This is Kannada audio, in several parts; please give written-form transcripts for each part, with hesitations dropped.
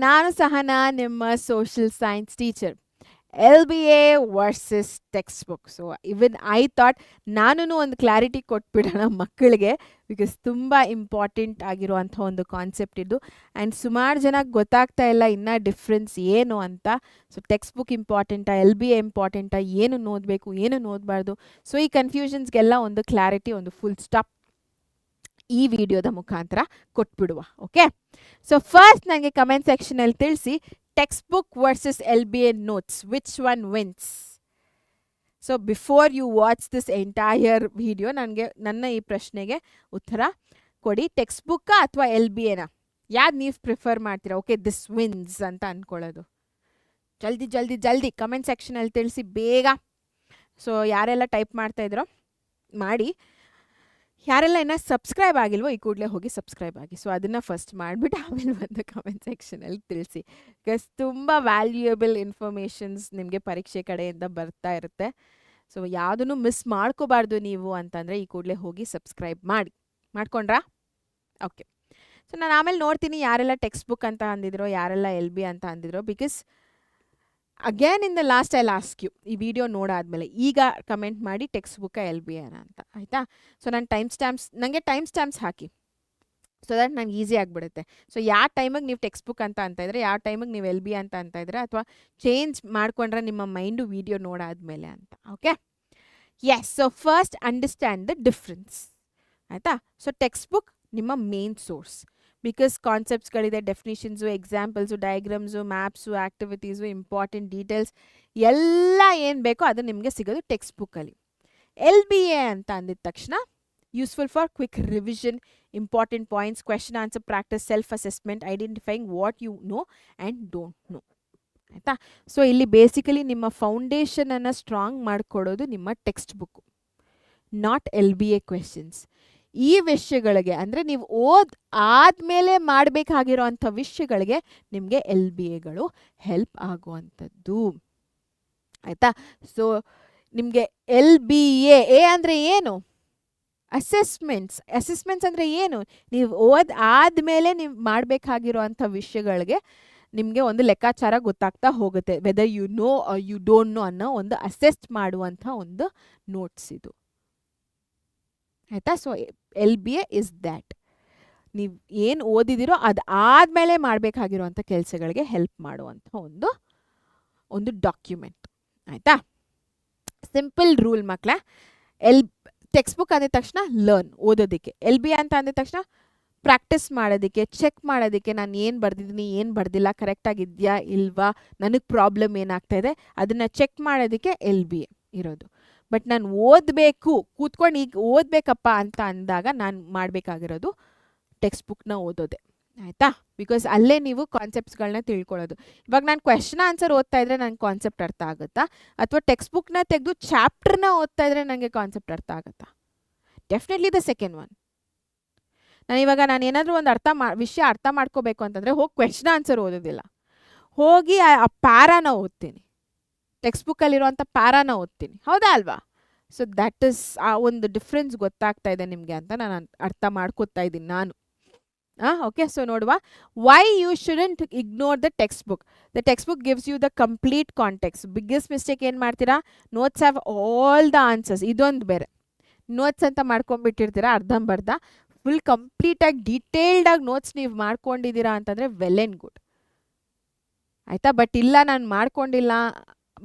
ನಾನು ಸಹನಾ ನಿಮ್ಮ social science teacher. LBA versus text book. So even I thought ನಾನು ಒಂದು ಕ್ಲಾರಿಟಿ ಕೊಟ್ಬಿಡೋಣ ಮಕ್ಕಳಿಗೆ, ಬಿಕಾಸ್ ತುಂಬ ಇಂಪಾರ್ಟೆಂಟ್ ಆಗಿರುವಂಥ ಒಂದು ಕಾನ್ಸೆಪ್ಟ್ ಇದು. ಆ್ಯಂಡ್ ಸುಮಾರು ಜನಕ್ಕೆ ಗೊತ್ತಾಗ್ತಾ ಇಲ್ಲ ಇನ್ನೂ ಡಿಫ್ರೆನ್ಸ್ ಏನು ಅಂತ. ಸೊ ಟೆಕ್ಸ್ಟ್ ಬುಕ್ ಇಂಪಾರ್ಟೆಂಟಾ, LBA ಇಂಪಾರ್ಟೆಂಟಾ, ಏನು ಓದಬೇಕು ಏನು ಓದಬಾರ್ದು, ಸೊ ಈ ಕನ್ಫ್ಯೂಷನ್ಸ್ಗೆಲ್ಲ ಒಂದು ಕ್ಲಾರಿಟಿ, ಒಂದು ಫುಲ್ ಸ್ಟಾಪ್ ಈ ವಿಡಿಯೋದ ಮುಖಾಂತರ ಕೊಟ್ಬಿಡುವ. ಓಕೆ, ಸೊ ಫಸ್ಟ್ ನನಗೆ ಕಮೆಂಟ್ ಸೆಕ್ಷನಲ್ಲಿ ತಿಳಿಸಿ, text book versus LBA notes, which one wins? So before you watch this entire video ನನ್ನ ಈ ಪ್ರಶ್ನೆಗೆ ಉತ್ತರ ಕೊಡಿ. ಟೆಕ್ಸ್ಟ್ ಬುಕ್ಕಾ ಅಥವಾ LBAನ ಯಾವ್ದು ನೀವು ಪ್ರಿಫರ್ ಮಾಡ್ತೀರಾ? ಓಕೆ, ದಿಸ್ ವಿನ್ಸ್ ಅಂತ ಅಂದ್ಕೊಳ್ಳೋದು. ಜಲ್ದಿ ಜಲ್ದಿ ಜಲ್ದಿ ಕಮೆಂಟ್ ಸೆಕ್ಷನಲ್ಲಿ ತಿಳಿಸಿ ಬೇಗ. ಸೊ ಯಾರೆಲ್ಲ ಟೈಪ್ ಮಾಡ್ತಾ ಇದ್ರೋ ಮಾಡಿ, ಯಾರೆಲ್ಲ ಇನ್ನೂ ಸಬ್ಸ್ಕ್ರೈಬ್ ಆಗಿಲ್ವೋ ಈ ಕೂಡಲೇ ಹೋಗಿ ಸಬ್ಸ್ಕ್ರೈಬ್ ಆಗಿ. ಸೊ ಅದನ್ನು ಫಸ್ಟ್ ಮಾಡಿಬಿಟ್ಟು ಆಮೇಲೆ ಒಂದು ಕಮೆಂಟ್ ಸೆಕ್ಷನಲ್ಲಿ ತಿಳಿಸಿ. ಬಿಕಾಸ್ ತುಂಬ ವ್ಯಾಲ್ಯೂಯಬಲ್ ಇನ್ಫಾರ್ಮೇಷನ್ಸ್ ನಿಮಗೆ ಪರೀಕ್ಷೆ ಕಡೆಯಿಂದ ಬರ್ತಾ ಇರುತ್ತೆ. ಸೊ ಯಾವುದನ್ನು ಮಿಸ್ ಮಾಡ್ಕೋಬಾರ್ದು ನೀವು ಅಂತಂದರೆ ಈ ಕೂಡಲೇ ಹೋಗಿ ಸಬ್ಸ್ಕ್ರೈಬ್ ಮಾಡ್ಕೊಂಡ್ರಾ? ಓಕೆ, ಸೊ ನಾನು ಆಮೇಲೆ ನೋಡ್ತೀನಿ ಯಾರೆಲ್ಲ ಟೆಕ್ಸ್ಟ್ ಬುಕ್ ಅಂತ ಅಂದಿದ್ರೋ, ಯಾರೆಲ್ಲ LB ಅಂತ ಅಂದಿದ್ರೋ. Because again in the last I ask you, ಈ ವಿಡಿಯೋ ನೋಡಾದ್ಮೇಲೆ ಈಗ ಕಮೆಂಟ್ ಮಾಡಿ ಟೆಕ್ಸ್ಟ್ ಬುಕ್ಕ LBA ಅಂತ, ಆಯಿತಾ? ಸೊ ನಾನು ನನಗೆ time stamps hockey, so that ನಂಗೆ ಈಸಿ ಆಗಿಬಿಡುತ್ತೆ. ಸೊ ಯಾವ ಟೈಮಿಗೆ ನೀವು ಟೆಕ್ಸ್ಟ್ ಬುಕ್ ಅಂತ ಇದ್ರೆ, ಯಾವ ಟೈಮಿಗೆ ನೀವು LB ಅಂತ ಇದ್ರೆ, ಅಥವಾ ಚೇಂಜ್ ಮಾಡ್ಕೊಂಡ್ರೆ ನಿಮ್ಮ ಮೈಂಡು ವಿಡಿಯೋ ನೋಡಾದ್ಮೇಲೆ ಅಂತ. Okay, yes. So first understand the difference, ಆಯಿತಾ? ಸೊ ಟೆಕ್ಸ್ಟ್ ಬುಕ್ ನಿಮ್ಮ ಮೇನ್ ಸೋರ್ಸ್, ಬಿಕಾಸ್ ಕಾನ್ಸೆಪ್ಟ್ಸ್ಗಳಿದೆ, definitions, examples, diagrams, maps, activities, important details ಎಲ್ಲ ಏನು ಬೇಕೋ ಅದು ನಿಮಗೆ ಸಿಗೋದು ಟೆಕ್ಸ್ಟ್ ಬುಕ್ಕಲ್ಲಿ. LBA ಅಂತ ಅಂದಿದ ತಕ್ಷಣ useful for quick revision, important points, question answer practice, self assessment, identifying what you know and don't know, ಆಯಿತಾ? ಸೊ ಇಲ್ಲಿ ಬೇಸಿಕಲಿ ನಿಮ್ಮ ಫೌಂಡೇಶನನ್ನು ಸ್ಟ್ರಾಂಗ್ ಮಾಡಿಕೊಡೋದು ನಿಮ್ಮ text book, not LBA questions. ಈ ವಿಷಯಗಳಿಗೆ ಅಂದರೆ ನೀವು ಆದಮೇಲೆ ಮಾಡಬೇಕಾಗಿರೋವಂಥ ವಿಷಯಗಳಿಗೆ ನಿಮಗೆ LBAಗಳು ಹೆಲ್ಪ್ ಆಗುವಂಥದ್ದು, ಆಯಿತಾ? ಸೊ ನಿಮಗೆ LBA ಅಂದರೆ ಏನು? ಅಸೆಸ್ಮೆಂಟ್ಸ್ ಅಂದರೆ ಏನು? ನೀವು ಆದಮೇಲೆ ನೀವು ಮಾಡಬೇಕಾಗಿರೋವಂಥ ವಿಷಯಗಳಿಗೆ ನಿಮಗೆ ಒಂದು ಲೆಕ್ಕಾಚಾರ ಗೊತ್ತಾಗ್ತಾ ಹೋಗುತ್ತೆ, whether you know or you don't know ಅನ್ನೋ ಒಂದು ಅಸೆಸ್ ಮಾಡುವಂಥ ಒಂದು ನೋಟ್ಸ್ ಇದು, ಆಯಿತಾ? ಸೊ LBA ಇಸ್ ದ್ಯಾಟ್, ನೀವು ಏನು ಓದಿದಿರೋ ಅದು ಆದಮೇಲೆ ಮಾಡಬೇಕಾಗಿರುವಂಥ ಕೆಲಸಗಳಿಗೆ ಹೆಲ್ಪ್ ಮಾಡುವಂಥ ಒಂದು ಡಾಕ್ಯುಮೆಂಟ್, ಆಯಿತಾ? ಸಿಂಪಲ್ ರೂಲ್ ಮಕ್ಕಳೇ. ಟೆಕ್ಸ್ಟ್ ಬುಕ್ ಅಂದಿದ ತಕ್ಷಣ ಲರ್ನ್, ಓದೋದಕ್ಕೆ. LBA ಅಂತ ಅಂದಿದ ತಕ್ಷಣ ಪ್ರಾಕ್ಟೀಸ್ ಮಾಡೋದಕ್ಕೆ, ಚೆಕ್ ಮಾಡೋದಕ್ಕೆ, ನಾನು ಏನು ಬರ್ದಿದ್ದೀನಿ ಏನು ಬರ್ದಿಲ್ಲ, ಕರೆಕ್ಟಾಗಿದೆಯಾ ಇಲ್ವಾ, ನನಗೆ ಪ್ರಾಬ್ಲಮ್ ಏನಾಗ್ತಾ ಇದೆ ಅದನ್ನು ಚೆಕ್ ಮಾಡೋದಕ್ಕೆ LBA ಇರೋದು. ಬಟ್ ನಾನು ಓದಬೇಕು, ಕೂತ್ಕೊಂಡು ಈಗ ಓದಬೇಕಪ್ಪ ಅಂತ ಅಂದಾಗ ನಾನು ಮಾಡಬೇಕಾಗಿರೋದು ಟೆಕ್ಸ್ಟ್ ಬುಕ್ನ ಓದೋದೆ, ಆಯಿತಾ? ಬಿಕಾಸ್ ಅಲ್ಲೇ ನೀವು ಕಾನ್ಸೆಪ್ಟ್ಸ್ಗಳನ್ನ ತಿಳ್ಕೊಳ್ಳೋದು. ಇವಾಗ ನಾನು ಕ್ವೆಶನ್ ಆನ್ಸರ್ ಓದ್ತಾ ಇದ್ರೆ ನನಗೆ ಕಾನ್ಸೆಪ್ಟ್ ಅರ್ಥ ಆಗುತ್ತಾ, ಅಥವಾ ಟೆಕ್ಸ್ಟ್ ಬುಕ್ನ ತೆಗೆದು ಚಾಪ್ಟರ್ನ ಓದ್ತಾ ಇದ್ರೆ ನನಗೆ ಕಾನ್ಸೆಪ್ಟ್ ಅರ್ಥ ಆಗುತ್ತಾ? Definitely the second one. ನಾನು ಏನಾದರೂ ಒಂದು ವಿಷಯ ಅರ್ಥ ಮಾಡ್ಕೋಬೇಕು ಅಂತಂದರೆ ಹೋಗಿ ಕ್ವೆಶನ್ ಆನ್ಸರ್ ಓದೋದಿಲ್ಲ, ಹೋಗಿ ಆ ಪ್ಯಾರಾನ ಓದ್ತೀನಿ, ಟೆಕ್ಸ್ಟ್ ಬುಕ್ಕಲ್ಲಿರುವಂಥ ಪ್ಯಾರಾನ ಓದ್ತೀನಿ, ಹೌದಾ ಅಲ್ವಾ? ಸೊ ದ್ಯಾಟ್ ಇಸ್ ಆ ಒಂದು ಡಿಫ್ರೆನ್ಸ್ ಗೊತ್ತಾಗ್ತಾ ಇದೆ ನಿಮಗೆ ಅಂತ ನಾನು ಅರ್ಥ ಮಾಡ್ಕೋತಾ ಇದ್ದೀನಿ ನಾನು. ಓಕೆ, ಸೊ ನೋಡುವ, why you shouldn't ignore the text book. The text book gives you the complete context. Biggest mistake ಏನು ಮಾಡ್ತೀರಾ? Notes have all the answers. ಇದೊಂದು ಬೇರೆ, ನೋಟ್ಸ್ ಅಂತ ಮಾಡ್ಕೊಂಡ್ಬಿಟ್ಟಿರ್ತೀರಾ ಅರ್ಧಂಬರ್ಧ. ಫುಲ್ ಕಂಪ್ಲೀಟಾಗಿ ಡೀಟೇಲ್ಡಾಗಿ ನೋಟ್ಸ್ ನೀವು ಮಾಡ್ಕೊಂಡಿದ್ದೀರಾ ಅಂತಂದರೆ ವೆಲ್ ಆ್ಯಂಡ್ ಗುಡ್, ಆಯಿತಾ? ಬಟ್ ಇಲ್ಲ ನಾನು ಮಾಡ್ಕೊಂಡಿಲ್ಲ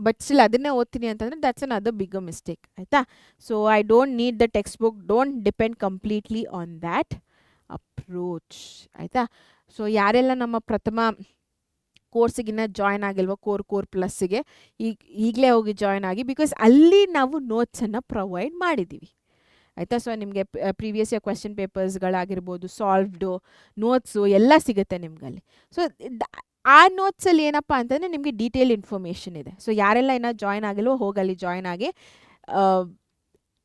ಬಟ್ ಸ್ಟಿಲ್ ಅದನ್ನೇ ಓದ್ತೀನಿ ಅಂತಂದರೆ that's another bigger mistake, ಆಯಿತಾ? So I don't need the text book, don't depend completely on that approach, ಆಯಿತಾ? ಸೊ ಯಾರೆಲ್ಲ ನಮ್ಮ ಪ್ರಥಮ ಕೋರ್ಸಿಗಿನ್ನ ಜಾಯ್ನ್ ಆಗಿಲ್ವೋ, ಕೋರ್ ಪ್ಲಸ್ಸಿಗೆ ಈಗಲೇ ಹೋಗಿ ಜಾಯ್ನ್ ಆಗಿ, ಬಿಕಾಸ್ ಅಲ್ಲಿ ನಾವು ನೋಟ್ಸನ್ನು ಪ್ರೊವೈಡ್ ಮಾಡಿದ್ದೀವಿ, ಆಯಿತಾ? ಸೊ ನಿಮಗೆ ಪ್ರೀವಿಯಸ್ ಇಯರ್ ಕ್ವೆಶನ್ ಪೇಪರ್ಸ್ಗಳಾಗಿರ್ಬೋದು, ಸಾಲ್ವ್ಡು ನೋಟ್ಸು ಎಲ್ಲ ಸಿಗುತ್ತೆ ನಿಮ್ಗಲ್ಲಿ. ಸೊ ಆ ನೋಟ್ಸಲ್ಲಿ ಏನಪ್ಪ ಅಂತಂದರೆ ನಿಮಗೆ ಡೀಟೇಲ್ ಇನ್ಫಾರ್ಮೇಷನ್ ಇದೆ. ಸೊ ಯಾರೆಲ್ಲ ಇನ್ನೂ ಜಾಯ್ನ್ ಆಗಿಲ್ವೋ ಹೋಗಲ್ಲಿ ಜಾಯ್ನ್ ಆಗಿ,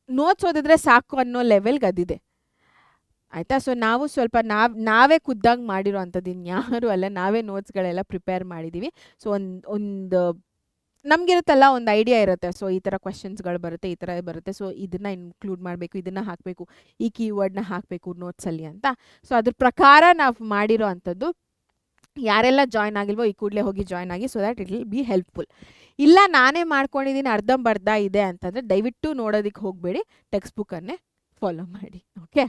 ನೋಟ್ಸ್ ಓದಿದ್ರೆ ಸಾಕು ಅನ್ನೋ ಲೆವೆಲ್ಗೆ ಅದಿದೆ, ಆಯಿತಾ? ಸೊ ನಾವು ಸ್ವಲ್ಪ ನಾವೇ ಖುದ್ದಾಗಿ ಮಾಡಿರೋ ಅಂಥದ್ದು, ಇನ್ಯಾರು ಅಲ್ಲ, ನಾವೇ ನೋಟ್ಸ್ಗಳೆಲ್ಲ ಪ್ರಿಪೇರ್ ಮಾಡಿದ್ದೀವಿ. ಸೊ ಒಂದು ನಮಗಿರುತ್ತಲ್ಲ ಒಂದು ಐಡಿಯಾ ಇರುತ್ತೆ. ಸೊ ಈ ಥರ ಕ್ವೆಶನ್ಸ್ಗಳು ಬರುತ್ತೆ, ಈ ಥರ ಬರುತ್ತೆ, ಸೊ ಇದನ್ನು ಇನ್ಕ್ಲೂಡ್ ಮಾಡಬೇಕು, ಇದನ್ನು ಹಾಕಬೇಕು, ಈ ಕೀವರ್ಡ್ನ ಹಾಕಬೇಕು ನೋಟ್ಸಲ್ಲಿ ಅಂತ. ಸೊ ಅದ್ರ ಪ್ರಕಾರ ನಾವು ಮಾಡಿರೋ ಅಂಥದ್ದು ಯಾರೆಲ್ಲ ಜಾಯ್ನ್ ಆಗಿಲ್ವೋ ಈ ಕೂಡಲೇ ಹೋಗಿ ಜಾಯ್ನ್ ಆಗಿ, so that it will be helpful. ಇಲ್ಲ ನಾನೇ ಮಾಡ್ಕೊಂಡಿದ್ದೀನಿ ಅರ್ಧಂಬರ್ಧ ಇದೆ ಅಂತಂದರೆ ದಯವಿಟ್ಟು ನೋಡೋದಕ್ಕೆ ಹೋಗಬೇಡಿ, ಟೆಕ್ಸ್ಟ್ ಬುಕ್ಕನ್ನೇ ಫಾಲೋ ಮಾಡಿ. Okay,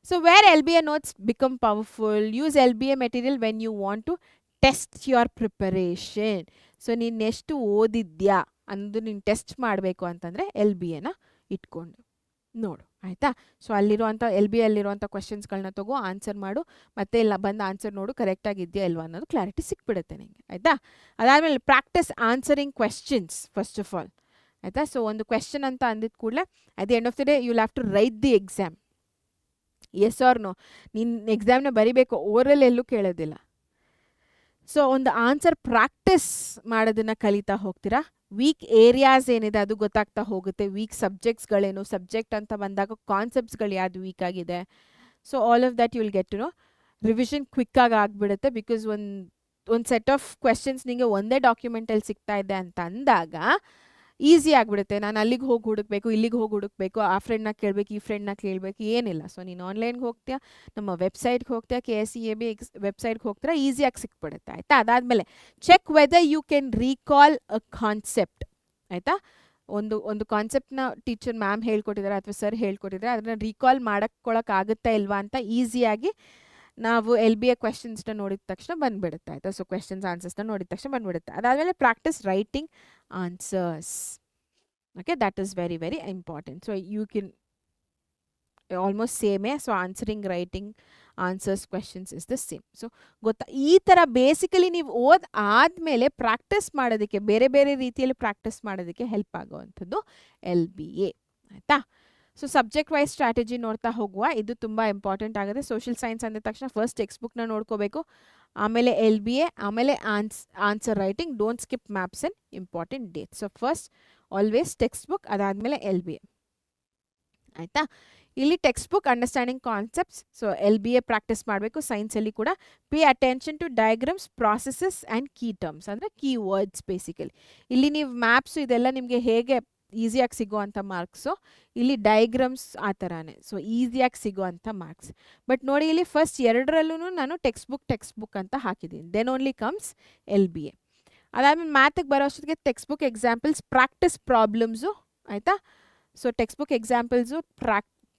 so where LBA notes become powerful, use LBA material when you want to test your preparation. So ನೀನು ಎಷ್ಟು ಓದಿದ್ಯಾ ಅನ್ನೋದು ನೀನು ಟೆಸ್ಟ್ ಮಾಡಬೇಕು ಅಂತಂದರೆ LBAನ ಇಟ್ಕೊಂಡು ನೋಡು, ಆಯಿತಾ. ಸೊ ಅಲ್ಲಿರುವಂಥ LBA ಅಲ್ಲಿರುವಂಥ ಕ್ವೆಶನ್ಸ್ಗಳನ್ನ ತಗೋ, ಆನ್ಸರ್ ಮಾಡು, ಮತ್ತೆ ಇಲ್ಲ ಬಂದು ಆನ್ಸರ್ ನೋಡು ಕರೆಕ್ಟಾಗಿದೆಯಾ ಇಲ್ವಾ ಅನ್ನೋದು ಕ್ಲಾರಿಟಿ ಸಿಕ್ಬಿಡುತ್ತೆ ನಿಮಗೆ, ಆಯಿತಾ. ಅದಾದಮೇಲೆ practice answering questions first of all, ಆಯಿತಾ. ಸೊ ಒಂದು ಕ್ವೆಶನ್ ಅಂತ ಅಂದಿದ ಕೂಡಲೇ at the end of the day you have to write the exam. Yes or no, ನೀನು ಎಕ್ಸಾಮ್ನ ಬರಿಬೇಕು, ಓರಲ್ ಎಲ್ಲೂ ಕೇಳೋದಿಲ್ಲ. ಸೊ ಒಂದು ಆನ್ಸರ್ ಪ್ರಾಕ್ಟೀಸ್ ಮಾಡೋದನ್ನು ಕಲಿತಾ ಹೋಗ್ತೀರಾ. ವೀಕ್ ಏರಿಯಾಸ್ ಏನಿದೆ ಅದು ಗೊತ್ತಾಗ್ತಾ ಹೋಗುತ್ತೆ. ವೀಕ್ ಸಬ್ಜೆಕ್ಟ್ಸ್ಗಳೇನು, ಸಬ್ಜೆಕ್ಟ್ ಅಂತ ಬಂದಾಗ ಕಾನ್ಸೆಪ್ಟ್ಸ್ಗಳು ಯಾವುದು ವೀಕ್ ಆಗಿದೆ. So all of that you will get to know. Revision ಕ್ವಿಕ್ಕಾಗಿ ಆಗಿಬಿಡುತ್ತೆ, ಬಿಕಾಸ್ ಒಂದು ಸೆಟ್ ಆಫ್ ಕ್ವೆಶನ್ಸ್ ನಿಮಗೆ ಒಂದೇ ಡಾಕ್ಯುಮೆಂಟಲ್ಲಿ ಸಿಗ್ತಾ ಇದೆ ಅಂತ ಅಂದಾಗ ಈಸಿ ಆಗಿಬಿಡುತ್ತೆ. ನಾನು ಅಲ್ಲಿಗೆ ಹೋಗಿ ಹುಡುಕ್ಬೇಕು, ಇಲ್ಲಿಗೆ ಹೋಗಿ ಹುಡುಕ್ಬೇಕು, ಆ ಫ್ರೆಂಡ್ನ ಕೇಳಬೇಕು, ಈ ಫ್ರೆಂಡ್ನ ಕೇಳಬೇಕು, ಏನಿಲ್ಲ. ಸೊ ನೀನು ಆನ್ಲೈನ್ಗೆ ಹೋಗ್ತೀಯಾ, ನಮ್ಮ ವೆಬ್ಸೈಟ್ಗೆ ಹೋಗ್ತೀಯಾ, KSEAB ವೆಬ್ಸೈಟ್ಗೆ ಹೋಗ್ತೀರಾ, ಈಸಿಯಾಗಿ ಸಿಕ್ಬಿಡುತ್ತೆ, ಆಯಿತಾ. ಅದಾದಮೇಲೆ check whether you can recall a concept, ಆಯಿತಾ. ಒಂದು ಕಾನ್ಸೆಪ್ಟ್ನ ಟೀಚರ್ ಮ್ಯಾಮ್ ಹೇಳ್ಕೊಟ್ಟಿದ್ದಾರೆ ಅಥವಾ ಸರ್ ಹೇಳ್ಕೊಟ್ಟಿದ್ದಾರೆ, ಅದನ್ನು ರೀಕಾಲ್ ಮಾಡೋಕ್ಕೊಳಕ್ಕಾಗುತ್ತಾ ಇಲ್ವಾ ಅಂತ ಈಸಿಯಾಗಿ ನಾವು LBA ಕ್ವೆಶನ್ಸ್ನ ನೋಡಿದ ತಕ್ಷಣ ಬಂದುಬಿಡುತ್ತೆ, ಆಯಿತಾ. ಸೊ ಕ್ವೆಶನ್ಸ್ ಆನ್ಸರ್ಸ್ನ ನೋಡಿದ ತಕ್ಷಣ ಬಂದುಬಿಡುತ್ತೆ. ಅದಾದಮೇಲೆ practice writing answers. Okay, that is very very important. So you can almost ಸೇಮೇ. So answering, writing answers, questions is the same. So ಗೊತ್ತಾ, ಈ ಥರ ಬೇಸಿಕಲಿ ನೀವು ಆದಮೇಲೆ ಪ್ರಾಕ್ಟೀಸ್ ಮಾಡೋದಕ್ಕೆ, ಬೇರೆ ಬೇರೆ ರೀತಿಯಲ್ಲಿ ಪ್ರಾಕ್ಟೀಸ್ ಮಾಡೋದಕ್ಕೆ ಹೆಲ್ಪ್ ಆಗುವಂಥದ್ದು LBA, ಆಯಿತಾ. ಸೊ ಸಬ್ಜೆಕ್ಟ್ ವೈಸ್ ಸ್ಟ್ರಾಟಜಿ ನೋಡ್ತಾ ಹೋಗುವ, ಇದು ತುಂಬ ಇಂಪಾರ್ಟೆಂಟ್ ಆಗುತ್ತೆ. ಸೋಷಿಯಲ್ ಸೈನ್ಸ್ ಅಂದ ತಕ್ಷಣ ಫಸ್ಟ್ ಟೆಕ್ಸ್ಟ್ ಬುಕ್ನ ನೋಡ್ಕೋಬೇಕು, ಆಮೇಲೆ LBA, ಆಮೇಲೆ answer writing. Don't skip maps and important date. So first always text book, ಅದಾದಮೇಲೆ LBA, ಆಯಿತಾ. ಇಲ್ಲಿ text book understanding concepts. So LBA practice ಮಾಡಬೇಕು. ಸೈನ್ಸಲ್ಲಿ ಕೂಡ pay attention to diagrams, processes and key terms, ಅಂದರೆ ಕೀ ವರ್ಡ್ಸ್ ಬೇಸಿಕಲಿ. ಇಲ್ಲಿ ನೀವು ಮ್ಯಾಪ್ಸು ಇದೆಲ್ಲ ನಿಮಗೆ ಹೇಗೆ ಈಸಿಯಾಗಿ ಸಿಗುವಂಥ ಮಾರ್ಕ್ಸು, ಇಲ್ಲಿ ಡಯಾಗ್ರಾಮ್ಸ್ ಆ ಥರನೇ. ಸೊ ಈಸಿಯಾಗಿ ಸಿಗುವಂಥ ಮಾರ್ಕ್ಸ್. ಬಟ್ ನೋಡಿ, ಇಲ್ಲಿ ಫಸ್ಟ್ ಎರಡರಲ್ಲೂ ನಾನು ಟೆಕ್ಸ್ಟ್ ಬುಕ್ ಅಂತ ಹಾಕಿದ್ದೀನಿ. Then only comes LBA. ಅದಾದಮೇಲೆ ಮ್ಯಾಥಿಗೆ ಬರೋ ಅಷ್ಟೊತ್ತಿಗೆ textbook examples, practice problems, ಆಯಿತಾ. ಸೊ ಟೆಕ್ಸ್ಟ್ ಬುಕ್ ಎಕ್ಸಾಂಪಲ್ಸು,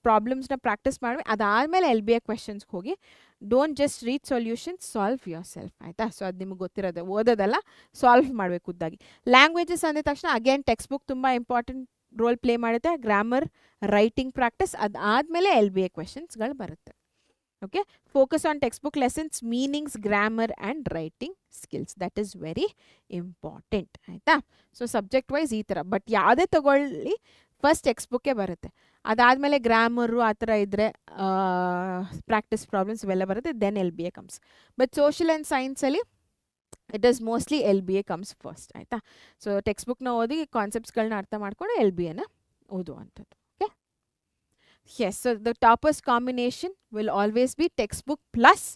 ಪ್ರಾಬ್ಲಮ್ಸ್ನ ಪ್ರಾಕ್ಟೀಸ್ ಮಾಡಿ, ಅದಾದಮೇಲೆ LBA ಕ್ವೆಶನ್ಸ್ಗೆ ಹೋಗಿ. Don't just read solutions, solve yourself, ಆಯಿತಾ. ಸೊ ಅದು ನಿಮಗೆ ಗೊತ್ತಿರೋದು, ಓದೋದಲ್ಲ, ಸಾಲ್ವ್ ಮಾಡಬೇಕು ಖುದ್ದಾಗಿ. ಲ್ಯಾಂಗ್ವೇಜಸ್ ಅಂದಿದ ತಕ್ಷಣ ಅಗೇನ್ ಟೆಕ್ಸ್ಟ್ ಬುಕ್ ತುಂಬ ಇಂಪಾರ್ಟೆಂಟ್ ರೋಲ್ ಪ್ಲೇ ಮಾಡುತ್ತೆ. ಗ್ರಾಮರ್, ರೈಟಿಂಗ್ ಪ್ರಾಕ್ಟೀಸ್, ಅದಾದಮೇಲೆ LBA ಕ್ವೆಶನ್ಸ್ಗಳು ಬರುತ್ತೆ. Okay, focus on text book lessons, meanings, grammar and writing skills. That is very important, ಆಯಿತಾ. ಸೊ ಸಬ್ಜೆಕ್ಟ್ ವೈಸ್ ಈ ಥರ. ಬಟ್ ಯಾವುದೇ ತಗೊಳ್ಳಿ ಫಸ್ಟ್ ಟೆಕ್ಸ್ಟ್ ಬುಕ್ಕೇ ಬರುತ್ತೆ. ಅದಾದಮೇಲೆ ಗ್ರಾಮರು ಆ ಥರ ಇದ್ದರೆ ಪ್ರಾಕ್ಟೀಸ್ ಪ್ರಾಬ್ಲಮ್ಸ್ ಇವೆಲ್ಲ ಬರುತ್ತೆ. Then LBA comes. But social and ಸೈನ್ಸಲ್ಲಿ it is mostly LBA comes first, ಆಯಿತಾ. ಸೊ ಟೆಕ್ಸ್ಟ್ ಬುಕ್ನ ಓದಿ ಕಾನ್ಸೆಪ್ಟ್ಸ್ಗಳನ್ನ ಅರ್ಥ ಮಾಡ್ಕೊಂಡು LBAನ ಓದುವಂಥದ್ದು. Okay, yes. So the toppers combination will always be textbook plus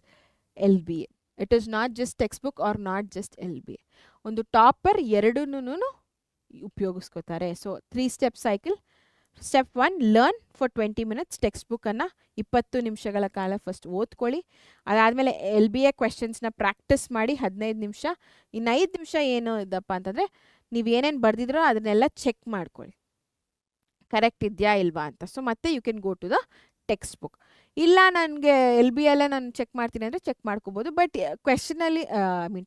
LBA. It is not just textbook or not just LBA. ಒಂದು ಟಾಪರ್ ಎರಡನ್ನೂ ಉಪಯೋಗಿಸ್ಕೋತಾರೆ. So 3 step cycle. Step 1, learn for 20 minutes. ಟೆಕ್ಸ್ಟ್ ಬುಕ್ಕನ್ನು 20 ನಿಮಿಷಗಳ ಕಾಲ ಫಸ್ಟ್ ಓದ್ಕೊಳ್ಳಿ. ಅದಾದಮೇಲೆ LBA ಕ್ವೆಶನ್ಸ್ನ ಪ್ರಾಕ್ಟೀಸ್ ಮಾಡಿ 15 ನಿಮಿಷ. ಇನ್ನು 5 ನಿಮಿಷ ಏನು ಇದಪ್ಪ ಅಂತಂದರೆ, ನೀವು ಏನೇನು ಬರೆದಿದ್ರೋ ಅದನ್ನೆಲ್ಲ ಚೆಕ್ ಮಾಡ್ಕೊಳ್ಳಿ, ಕರೆಕ್ಟ್ ಇದೆಯಾ ಇಲ್ವಾ ಅಂತ. ಸೊ ಮತ್ತೆ you can go to the text book. ಇಲ್ಲ ನನಗೆ LBA ಎಲ್ಲ ನಾನು ಚೆಕ್ ಮಾಡ್ತೀನಿ ಅಂದರೆ ಚೆಕ್ ಮಾಡ್ಕೋಬೋದು. ಬಟ್ ಕ್ವೆಶನಲ್ಲಿ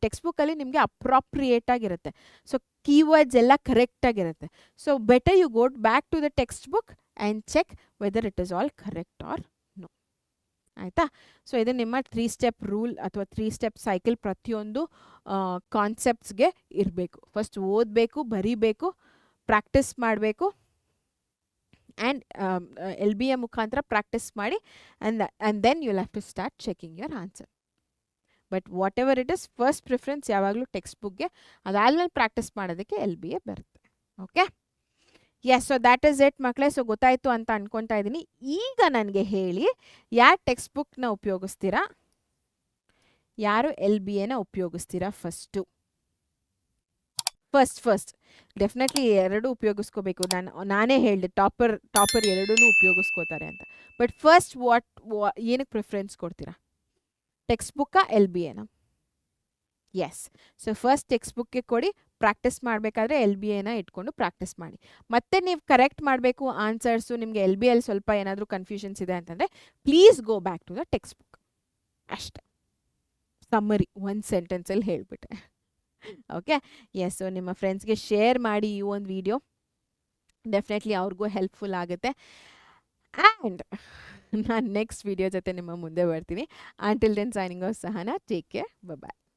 ಟೆಕ್ಸ್ಟ್ ಬುಕ್ಕಲ್ಲಿ ನಿಮಗೆ ಅಪ್ರಾಪ್ರಿಯೇಟ್ ಆಗಿರುತ್ತೆ. ಸೊ ಕೀವರ್ಡ್ಸ್ ಎಲ್ಲ ಕರೆಕ್ಟಾಗಿರುತ್ತೆ. So better you go back to the text book and check whether it is all correct or no, ಆಯಿತಾ. ಸೊ ಇದು ನಿಮ್ಮ 3 ಸ್ಟೆಪ್ ರೂಲ್ ಅಥವಾ 3 ಸ್ಟೆಪ್ ಸೈಕಲ್ ಪ್ರತಿಯೊಂದು ಕಾನ್ಸೆಪ್ಟ್ಸ್ಗೆ ಇರಬೇಕು. ಫಸ್ಟ್ ಓದಬೇಕು, ಬರೀಬೇಕು, ಪ್ರಾಕ್ಟೀಸ್ ಮಾಡಬೇಕು, ಆ್ಯಂಡ್ LBA ಮುಖಾಂತರ ಪ್ರಾಕ್ಟೀಸ್ ಮಾಡಿ, and then you will have to start checking your answer. But whatever it is, first preference ಯಾವಾಗಲೂ ಟೆಕ್ಸ್ಟ್ ಬುಕ್ಗೆ. ಅದಾದಮೇಲೆ ಪ್ರಾಕ್ಟೀಸ್ ಮಾಡೋದಕ್ಕೆ LBA ಬರುತ್ತೆ. Okay, yes. So that is it ಮಕ್ಕಳೇ. ಸೊ ಗೊತ್ತಾಯಿತು ಅಂತ ಅಂದ್ಕೊತಾ ಇದ್ದೀನಿ. ಈಗ ನನಗೆ ಹೇಳಿ, ಯಾರು ಟೆಕ್ಸ್ಟ್ ಬುಕ್ನ ಉಪಯೋಗಿಸ್ತೀರಾ, ಯಾರು LBAನ ಉಪಯೋಗಿಸ್ತೀರಾ ಫಸ್ಟು? ಫಸ್ಟ್ ಡೆಫಿನೆಟ್ಲಿ ಎರಡೂ ಉಪಯೋಗಿಸ್ಕೋಬೇಕು. ನಾನೇ ಹೇಳಿದೆ ಟಾಪರ್ ಎರಡೂ ಉಪಯೋಗಿಸ್ಕೋತಾರೆ ಅಂತ. ಬಟ್ ಫಸ್ಟ್ ಏನಕ್ಕೆ ಪ್ರಿಫರೆನ್ಸ್ ಕೊಡ್ತೀರಾ, ಟೆಕ್ಸ್ಟ್ ಬುಕ್ಕಾ LBAನ? ಎಸ್. ಸೊ ಫಸ್ಟ್ ಟೆಕ್ಸ್ಟ್ ಬುಕ್ಗೆ ಕೊಡಿ, ಪ್ರಾಕ್ಟೀಸ್ ಮಾಡಬೇಕಾದ್ರೆ LBAನ ಇಟ್ಕೊಂಡು ಪ್ರಾಕ್ಟೀಸ್ ಮಾಡಿ. ಮತ್ತೆ ನೀವು ಕರೆಕ್ಟ್ ಮಾಡಬೇಕು ಆನ್ಸರ್ಸು, ನಿಮಗೆ LBAಲ್ಲಿ ಸ್ವಲ್ಪ ಏನಾದರೂ ಕನ್ಫ್ಯೂಷನ್ಸ್ ಇದೆ ಅಂತಂದರೆ please go back to the text book. ಅಷ್ಟೇ. ಸಮ್ಮರಿ ಒಂದು ಸೆಂಟೆನ್ಸಲ್ಲಿ ಹೇಳಿಬಿಟ್ಟೆ. ಓಕೆ. ಎಸ್. ಸೊ ನಿಮ್ಮ ಫ್ರೆಂಡ್ಸ್ಗೆ ಶೇರ್ ಮಾಡಿ ಈ ಒಂದು ವಿಡಿಯೋ. ಡೆಫಿನೆಟ್ಲಿ ಅವ್ರಿಗೂ ಹೆಲ್ಪ್ಫುಲ್ ಆಗುತ್ತೆ. ಆ್ಯಂಡ್ ನಾನು ನೆಕ್ಸ್ಟ್ ವಿಡಿಯೋ ಜೊತೆ ನಿಮ್ಮ ಮುಂದೆ ಬರ್ತೀನಿ. Until then signing off Sahana. Take care. ಬಾಯ್.